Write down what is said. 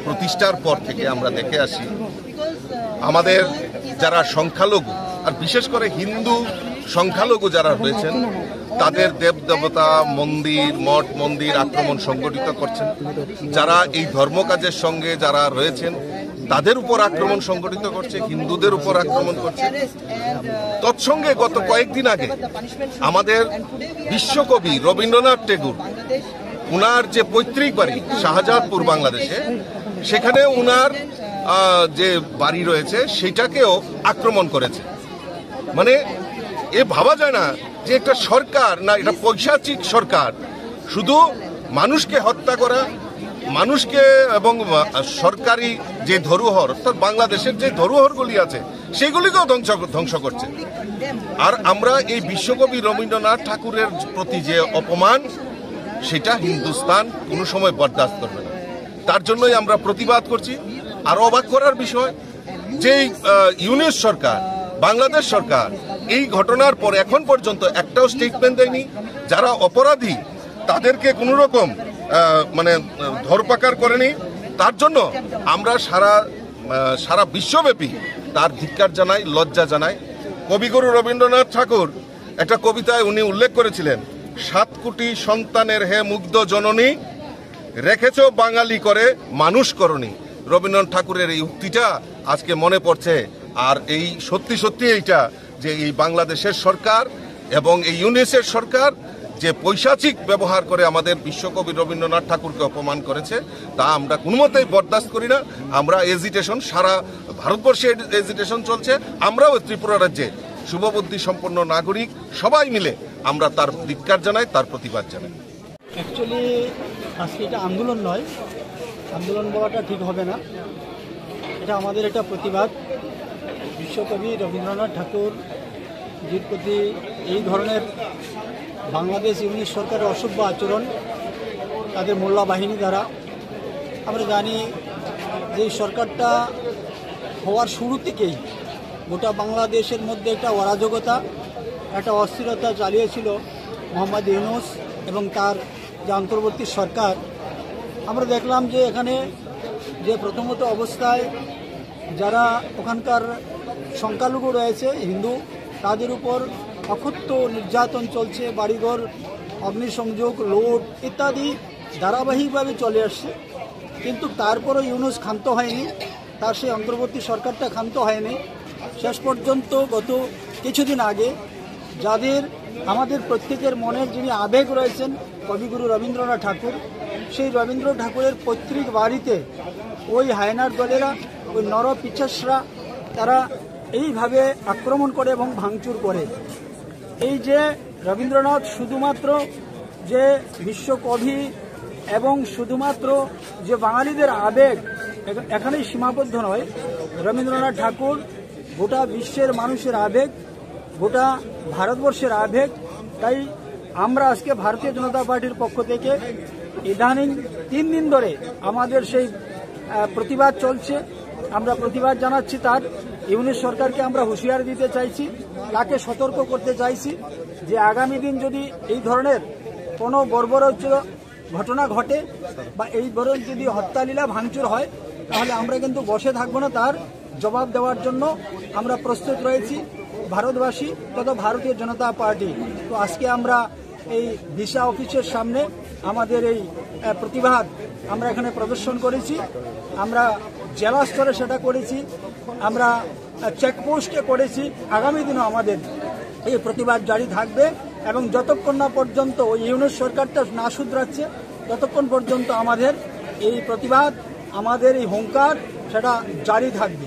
প্রতিষ্ঠার পর থেকে আমরা দেখে আসি আমাদের যারা সংখ্যালঘু আর বিশেষ করে হিন্দু সংখ্যালঘু যারা রয়েছেন তাদের দেবদেবতা মন্দির মঠ মন্দির আক্রমণ সংগঠিত করছেন। যারা এই ধর্মকাজের সঙ্গে যারা রয়েছেন তাদের উপর আক্রমণ সংগঠিত করছে, হিন্দুদের উপর আক্রমণ করছে। তৎসঙ্গে গত কয়েকদিন আগে আমাদের বিশ্বকবি রবীন্দ্রনাথ ঠাকুর উনার যে পৈতৃক বাড়ি শাহজাদপুর বাংলাদেশে, সেখানে উনার যে বাড়ি রয়েছে সেটাকেও আক্রমণ করেছে। মানে এ ভাবা যায় না যে একটা সরকার না, এটা পৈশাচিক সরকার শুধু মানুষকে হত্যা করা, মানুষকে এবং সরকারি যে ধরোহর অর্থাৎ বাংলাদেশের যে ধরোহরগুলি আছে সেগুলিকেও ধ্বংস করছে। আর আমরা এই বিশ্বকবি রবীন্দ্রনাথ ঠাকুরের প্রতি যে অপমান, সেটা হিন্দুস্তান কোনো সময় বরদাস্ত করবে না। তার জন্যই আমরা প্রতিবাদ করছি। আর অবাক করার বিষয় যে ইউনিস সরকার, বাংলাদেশ সরকার এই ঘটনার পর এখন পর্যন্ত একটাও স্টেটমেন্ট দেয়নি। যারা অপরাধী তাদেরকে কোনো রকম ধরপাকড় করেনি। তার জন্য আমরা সারা বিশ্বব্যাপী তার ধিক্কার জানাই, লজ্জা জানাই। কবিগুরু রবীন্দ্রনাথ ঠাকুর একটা কবিতায় উনি উল্লেখ করেছিলেন, 7 কোটি সন্তানের হে মুগ্ধ জননী, রেখেছ বাঙালি করে মানুষ করণী। রবীন্দ্রনাথ ঠাকুরের এই উক্তিটা আজকে মনে পড়ছে। আর এই সত্যি এইটা যে এই বাংলাদেশের সরকার এবং এই ইউনিসের সরকার যে পৈশাচিক ব্যবহার করে আমাদের বিশ্বকবি রবীন্দ্রনাথ ঠাকুরকে অপমান করেছে, তা আমরা কোনো মতেই বরদাস্ত করি না। আমরা এজিটেশন, সারা ভারতবর্ষে এজিটেশন চলছে। আমরাও ত্রিপুরা রাজ্যে শুভবুদ্ধি সম্পন্ন নাগরিক সবাই মিলে আমরা তার ধিক্কার জানাই, তার প্রতিবাদ জানাই। অ্যাকচুয়ালি আজকে এটা আন্দোলন নয়, আন্দোলন বলাটা ঠিক হবে না। এটা আমাদের একটা প্রতিবাদ। বিশ্বকবি রবীন্দ্রনাথ ঠাকুর জির প্রতি এই ধরনের বাংলাদেশ ইউনিট সরকারের অসভ্য আচরণ, তাদের মোল্লা বাহিনী দ্বারা। আমরা জানি যে সরকারটা হওয়ার শুরু থেকেই গোটা বাংলাদেশের মধ্যে একটা অরাজকতা, একটা অস্থিরতা চালিয়েছিল মোহাম্মদ ইউনূস এবং তার যে অন্তর্বর্তী সরকার। আমরা দেখলাম যে এখানে যে প্রথমত অবস্থায় যারা ওখানকার সংখ্যালঘু রয়েছে হিন্দু, তাদের উপর অকথ্য নির্যাতন চলছে, বাড়িঘর অগ্নিসংযোগ, লুট ইত্যাদি ধারাবাহিকভাবে চলে আসছে। কিন্তু তারপরও ইউনূস ক্ষান্ত হয়নি, তার সেই অন্তর্বর্তী সরকারটা ক্ষান্ত হয়নি। শেষ পর্যন্ত গত কিছুদিন আগে যাদের আমাদের প্রত্যেকের মনের যিনি আবেগ রয়েছেন কবিগুরু রবীন্দ্রনাথ ঠাকুর, সেই রবীন্দ্র ঠাকুরের পৈতৃক বাড়িতে ওই হায়নার দলেরা, ওই নরপিচাসরা তারা এইভাবে আক্রমণ করে এবং ভাঙচুর করে। এই যে রবীন্দ্রনাথ শুধুমাত্র যে বিশ্বকবি এবং শুধুমাত্র যে বাঙালিদের আবেগ এখানেই সীমাবদ্ধ নয়, রবীন্দ্রনাথ ঠাকুর গোটা বিশ্বের মানুষের আবেগ, গোটা ভারতবর্ষের আবেগ। তাই আমরা আজকে ভারতীয় জনতা পার্টির পক্ষ থেকে ইদানিং 3 দিন ধরে আমাদের সেই প্রতিবাদ চলছে। আমরা প্রতিবাদ জানাচ্ছি তার ইউনিট সরকারকে আমরা হুঁশিয়ারি দিতে চাইছি, তাকে সতর্ক করতে চাইছি যে আগামী দিন যদি এই ধরনের কোনো বর্বরোচ্চ ঘটনা ঘটে বা এই ধরনের যদি হত্যালীলা ভাঙচুর হয়, তাহলে আমরা কিন্তু বসে থাকবো না, তার জবাব দেওয়ার জন্য আমরা প্রস্তুত রয়েছি ভারতবাসী তথা ভারতীয় জনতা পার্টি। তো আজকে আমরা এই দিশা অফিসের সামনে আমাদের এই প্রতিবাদ আমরা এখানে প্রদর্শন করেছি। আমরা জেলা স্তরে সেটা করেছি, আমরা চেকপোস্টে করেছি। আগামী দিনও আমাদের এই প্রতিবাদ জারি থাকবে এবং যতক্ষণ না পর্যন্ত ওই ইউনিট সরকারটা না শুধরাচ্ছে ততক্ষণ পর্যন্ত আমাদের এই প্রতিবাদ, আমাদের এই হুঙ্কার সেটা জারি থাকবে।